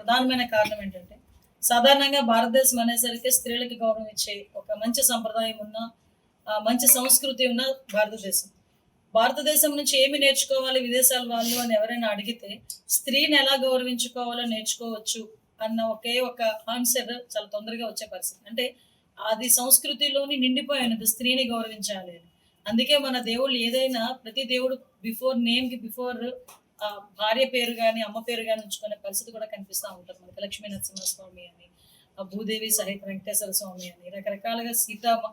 ప్రధానమైన కారణం ఏంటంటే, సాధారణంగా భారతదేశం అనేసరికి స్త్రీలకి గౌరవం ఇచ్చే ఒక మంచి సంప్రదాయం ఉన్న, మంచి సంస్కృతి ఉన్న భారతదేశం. భారతదేశం నుంచి ఏమి నేర్చుకోవాలి విదేశాల వాళ్ళు అని ఎవరైనా అడిగితే, స్త్రీని ఎలా గౌరవించుకోవాలో నేర్చుకోవచ్చు అన్న ఒకే ఒక ఆన్సర్ చాలా తొందరగా వచ్చే పరిస్థితి. అంటే అది సంస్కృతిలోని నిండిపోయి ఉన్నది స్త్రీని గౌరవించాలి అని. అందుకే మన దేవుళ్ళు ఏదైనా ప్రతి దేవుడు బిఫోర్ భార్య పేరు గాని, అమ్మ పేరు గాని ఉంచుకునే పరిస్థితి కూడా కనిపిస్తా ఉంటది మనకి. లక్ష్మీ నరసింహస్వామి అని, భూదేవి సహిత వెంకటేశ్వర స్వామి అని, రకరకాలుగా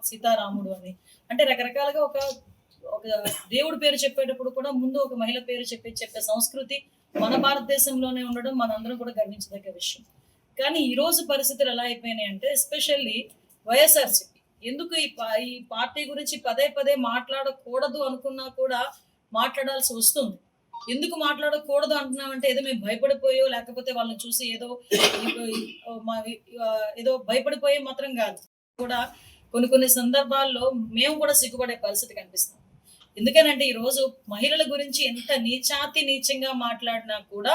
సీతారాముడు అని, అంటే రకరకాలుగా ఒక ఒక దేవుడి పేరు చెప్పేటప్పుడు కూడా ముందు ఒక మహిళ పేరు చెప్పే సంస్కృతి మన భారతదేశంలోనే ఉండడం మనందరం కూడా గర్వించదగ్గ విషయం. కానీ ఈ రోజు పరిస్థితులు ఎలా అయిపోయినాయి అంటే, ఎస్పెషల్లీ వైఎస్ఆర్సీపీ ఎందుకు ఈ పార్టీ గురించి పదే పదే మాట్లాడకూడదు అనుకున్నా కూడా మాట్లాడాల్సి వస్తుంది. ఎందుకు మాట్లాడకూడదు అంటున్నామంటే, ఏదో మేము భయపడిపోయో లేకపోతే వాళ్ళని చూసి ఏదో భయపడిపోయే మాత్రం కాదు. కూడా కొన్ని సందర్భాల్లో మేము కూడా సిగ్గుపడే పరిస్థితి కనిపిస్తాం. ఎందుకనంటే ఈరోజు మహిళల గురించి ఎంత నీచంగా మాట్లాడినా కూడా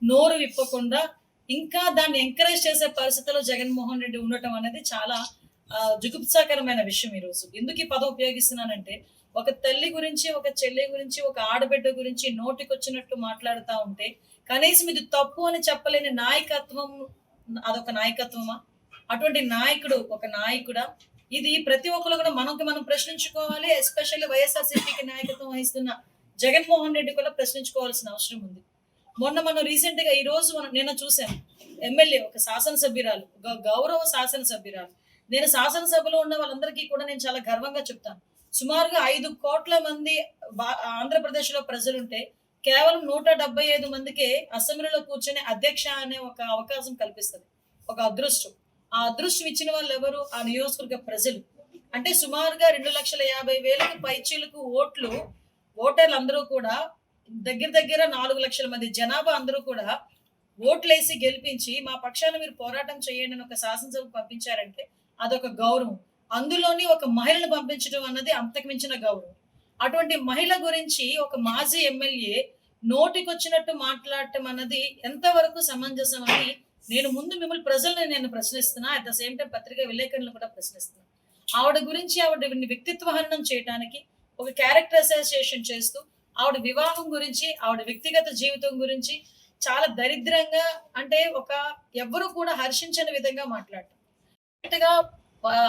నోరు విప్పకుండా ఇంకా దాన్ని ఎంకరేజ్ చేసే పరిస్థితిలో జగన్మోహన్ రెడ్డి ఉండటం అనేది చాలా జుగుప్సాకరమైన విషయం. ఈరోజు ఎందుకు ఈ పదం ఉపయోగిస్తున్నానంటే, ఒక తల్లి గురించి, ఒక చెల్లి గురించి, ఒక ఆడబిడ్డ గురించి నోటికొచ్చినట్టు మాట్లాడుతూ ఉంటే కనీసం ఇది తప్పు అని చెప్పలేని నాయకత్వం, అదొక నాయకత్వమా? అటువంటి నాయకుడు ఒక నాయకుడా? ఇది ప్రతి ఒక్కరు కూడా మనం ప్రశ్నించుకోవాలి. ఎస్పెషల్లీ వైఎస్ఆర్సీపీకి నాయకత్వం వహిస్తున్న జగన్మోహన్ రెడ్డి కూడా ప్రశ్నించుకోవాల్సిన అవసరం ఉంది. మనం రీసెంట్ గా ఈ రోజు నిన్న చూసాను, ఎమ్మెల్యే ఒక శాసనసభ్యురాలు, గౌరవ శాసనసభ్యురాలు. నేను శాసనసభలో ఉన్న వాళ్ళందరికీ కూడా నేను చాలా గర్వంగా చెప్తాను. సుమారుగా 5 కోట్ల మంది ఆంధ్రప్రదేశ్ లో ప్రజలుంటే కేవలం 175 మందికే అసెంబ్లీలో కూర్చొని అధ్యక్ష అనే ఒక అవకాశం కల్పిస్తుంది. ఒక అదృష్టం. ఆ అదృష్టం ఇచ్చిన వాళ్ళు ఎవరు? ఆ నియోజకవర్గ ప్రజలు. అంటే సుమారుగా 2,50,000 పైచీలకు ఓటర్లు అందరూ కూడా దగ్గర 4 లక్షల మంది జనాభా అందరూ కూడా ఓట్లేసి గెలిపించి మా పక్షాన మీరు పోరాటం చేయండి అని ఒక శాసనసభకు పంపించారంటే అదొక గౌరవం. అందులోని ఒక మహిళను పంపించడం అన్నది అంతకు మించిన గౌరవం. అటువంటి మహిళ గురించి ఒక మాజీ ఎమ్మెల్యే నోటికొచ్చినట్టు మాట్లాడటం అన్నది ఎంతవరకు సమంజసం అని మిమ్మల్ని ప్రజల్ని నేను ప్రశ్నిస్తున్నా. అట్ ద సేమ్ టైం పత్రికా విలేకరులను కూడా ప్రశ్నిస్తున్నా. ఆవిడ గురించి ఆవిడ వ్యక్తిత్వ హననం చేయడానికి ఒక క్యారెక్టర్ అసోసియేషన్ చేస్తూ ఆవిడ వివాహం గురించి, ఆవిడ వ్యక్తిగత జీవితం గురించి చాలా దరిద్రంగా, అంటే ఎవ్వరు కూడా హర్షించని విధంగా మాట్లాడటం.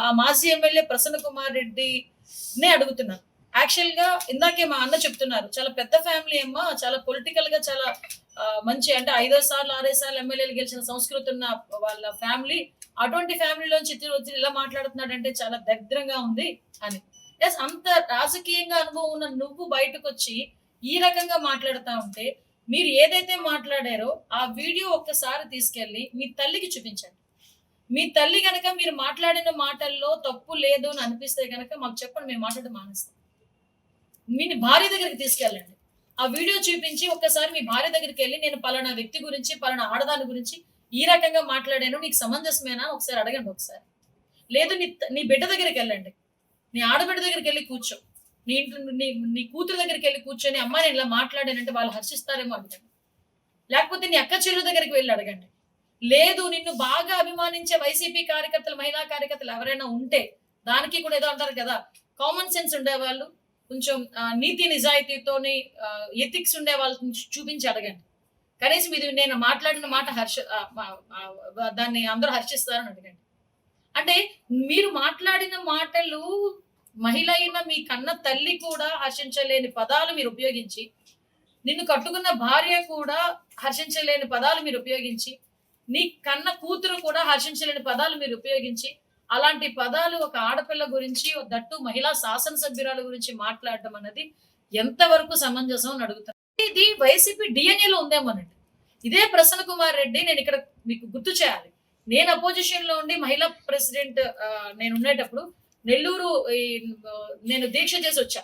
ఆ మాజీ ఎమ్మెల్యే ప్రసన్న కుమార్ రెడ్డినే అడుగుతున్నాను. యాక్చువల్ గా ఇందాకే మా అన్న చెప్తున్నారు, చాలా పెద్ద ఫ్యామిలీ అమ్మ, చాలా పొలిటికల్ గా చాలా మంచి, అంటే 5 సార్లు 6 సార్లు ఎమ్మెల్యేలు గెలిచిన సంస్కృతి ఉన్న వాళ్ళ ఫ్యామిలీ. అటువంటి ఫ్యామిలీలోంచి వచ్చి ఇలా మాట్లాడుతున్నాడంటే చాలా దరిద్రంగా ఉంది అని. ఎస్, అంత రాజకీయంగా అనుభవం ఉన్న నువ్వు బయటకు వచ్చి ఈ రకంగా మాట్లాడుతూ ఉంటే, మీరు ఏదైతే మాట్లాడారో ఆ వీడియో ఒక్కసారి తీసుకెళ్లి మీ తల్లికి చూపించండి. మీ తల్లి గనక మీరు మాట్లాడిన మాటల్లో తప్పు లేదు అని అనిపిస్తే గనక మాకు చెప్పండి, మేము మాట్లాడడం మానేస్తాం. మీ భార్య దగ్గరికి తీసుకెళ్ళండి. ఆ వీడియో చూపించి ఒక్కసారి మీ భార్య దగ్గరికి వెళ్ళి, నేను పలానా వ్యక్తి గురించి, పలానా ఆడదాని గురించి ఈ రకంగా మాట్లాడాను, నీకు సమంజసమేనా ఒకసారి అడగండి. ఒకసారి లేదు, నీ బిడ్డ దగ్గరికి వెళ్ళండి, నీ ఆడబిడ్డ దగ్గరికి వెళ్ళి కూర్చో, నీ కూతురు దగ్గరికి వెళ్ళి కూర్చొని, అమ్మ నేను ఇలా మాట్లాడానంటే వాళ్ళు హర్షిస్తారేమో అడగండి. లేకపోతే నీ అక్క చెల్లి దగ్గరికి వెళ్ళి అడగండి. లేదు, నిన్ను బాగా అభిమానించే వైసీపీ కార్యకర్తలు, మహిళా కార్యకర్తలు ఎవరైనా ఉంటే, దానికి కూడా ఏదో అంటారు కదా, కామన్ సెన్స్ ఉండేవాళ్ళు, కొంచెం నీతి నిజాయితీతోని ఎథిక్స్ ఉండే వాళ్ళని చూపించి అడగండి. కనీసం ఇది నేను మాట్లాడిన మాట దాన్ని అందరూ హర్షిస్తారని అడగండి. అంటే మీరు మాట్లాడిన మాటలు మహిళ అయిన మీ కన్న తల్లి కూడా హర్షించలేని పదాలు మీరు ఉపయోగించి, నిన్ను కట్టుకున్న భార్య కూడా హర్షించలేని పదాలు మీరు ఉపయోగించి, నీ కన్న కూతురు కూడా హర్షించలేని పదాలు మీరు ఉపయోగించి, అలాంటి పదాలు ఒక ఆడపిల్ల గురించి, దట్టు మహిళా శాసనసభ్యురాల గురించి మాట్లాడటం అన్నది ఎంతవరకు సమంజసం అని అడుగుతాను. ఇది వైసీపీ డిఎన్ఏలో ఉందేమోనండి. ఇదే ప్రసన్న కుమార్ రెడ్డి, నేను ఇక్కడ మీకు గుర్తు చేయాలి, నేను అపోజిషన్ లో ఉండి మహిళా ప్రెసిడెంట్ నేను ఉండేటప్పుడు నెల్లూరు నేను దీక్ష చేసి వచ్చా,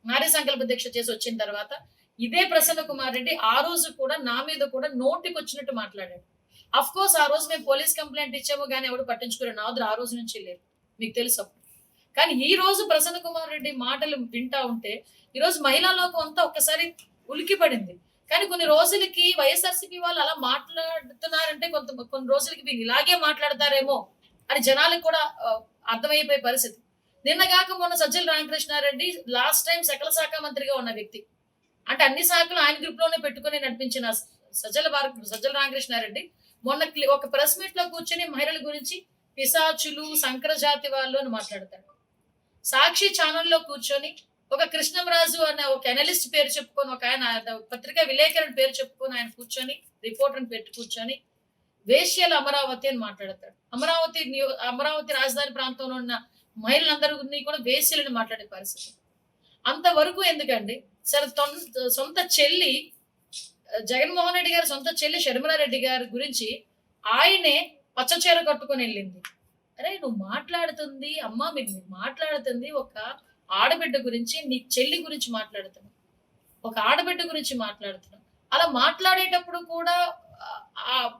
నారీ సంకల్ప దీక్ష చేసి వచ్చిన తర్వాత ఇదే ప్రసన్న కుమార్ రెడ్డి ఆ రోజు కూడా నా మీద కూడా నోటికి వచ్చినట్టు మాట్లాడాడు. అఫ్ కోర్స్ ఆ రోజు మేము పోలీస్ కంప్లైంట్ ఇచ్చాము, కానీ ఎవడు పట్టించుకునే నాదురు ఆ రోజు నుంచి లేదు, మీకు తెలుసు. కానీ ఈ రోజు ప్రసన్న కుమార్ రెడ్డి మాటలు వింటా ఉంటే, ఈ రోజు మహిళా లోకం అంతా ఒక్కసారి ఉలికి పడింది. కానీ కొన్ని రోజులకి వైఎస్ఆర్సీపీ వాళ్ళు అలా మాట్లాడుతున్నారంటే కొన్ని రోజులకి వీళ్ళు ఇలాగే మాట్లాడతారేమో అని జనాలకు కూడా అర్థమైపోయే పరిస్థితి. నిన్నగాక మొన్న సజ్జల రామకృష్ణారెడ్డి లాస్ట్ టైం సకల శాఖ మంత్రిగా ఉన్న వ్యక్తి. అంటే అన్ని శాఖలు ఆయన గ్రూప్ లోనే పెట్టుకుని నడిపించిన సజ్జల రామకృష్ణారెడ్డి మొన్న ఒక ప్రెస్ మీట్ లో కూర్చొని మహిళల గురించి పిశాచులు సంకర జాతి వాళ్ళు అని మాట్లాడతాడు. సాక్షి ఛానల్లో కూర్చొని ఒక కృష్ణంరాజు అనే ఒక అనలిస్ట్ పేరు చెప్పుకొని, ఒక ఆయన పత్రికా విలేకరుని పేరు చెప్పుకొని ఆయన కూర్చొని రిపోర్టర్ని పెట్టి కూర్చొని వేశ్యల అమరావతి అని మాట్లాడతాడు. అమరావతి రాజధాని ప్రాంతంలో ఉన్న మహిళలందరినీ కూడా వేశ్యలని మాట్లాడే పరిస్థితి. అంతవరకు ఎందుకండి? సరే, సొంత చెల్లి జగన్మోహన్ రెడ్డి గారి సొంత చెల్లి షర్మిలారెడ్డి గారి గురించి ఆయనే పచ్చ చీర కట్టుకొని వెళ్ళింది. అరే, నువ్వు మాట్లాడుతుంది అమ్మా, మీరు మాట్లాడుతుంది ఒక ఆడబిడ్డ గురించి, నీ చెల్లి గురించి మాట్లాడుతున్నావు, ఒక ఆడబిడ్డ గురించి మాట్లాడుతున్నావు. అలా మాట్లాడేటప్పుడు కూడా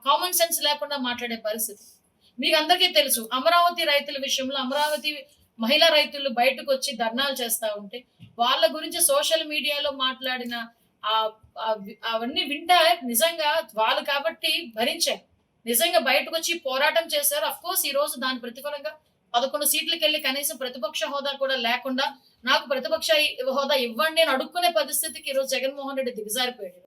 కామన్ సెన్స్ లేకుండా మాట్లాడే పరిస్థితి. మీకు అందరికీ తెలుసు, అమరావతి రైతుల విషయంలో అమరావతి మహిళా రైతులు బయటకు వచ్చి ధర్నాలు చేస్తా ఉంటే వాళ్ళ గురించి సోషల్ మీడియాలో మాట్లాడిన అవన్నీ వింటా నిజంగా వాళ్ళు కాబట్టి భరించారు. నిజంగా బయటకు వచ్చి పోరాటం చేశారు. అఫ్ కోర్స్ ఈ రోజు దాని ప్రతిఫలంగా 11 సీట్లకు వెళ్ళి కనీసం ప్రతిపక్ష హోదా కూడా లేకుండా నాకు ప్రతిపక్ష హోదా ఇవ్వండి అని అడుక్కునే పరిస్థితికి ఈ రోజు జగన్మోహన్ రెడ్డి దిగజారిపోయాడు.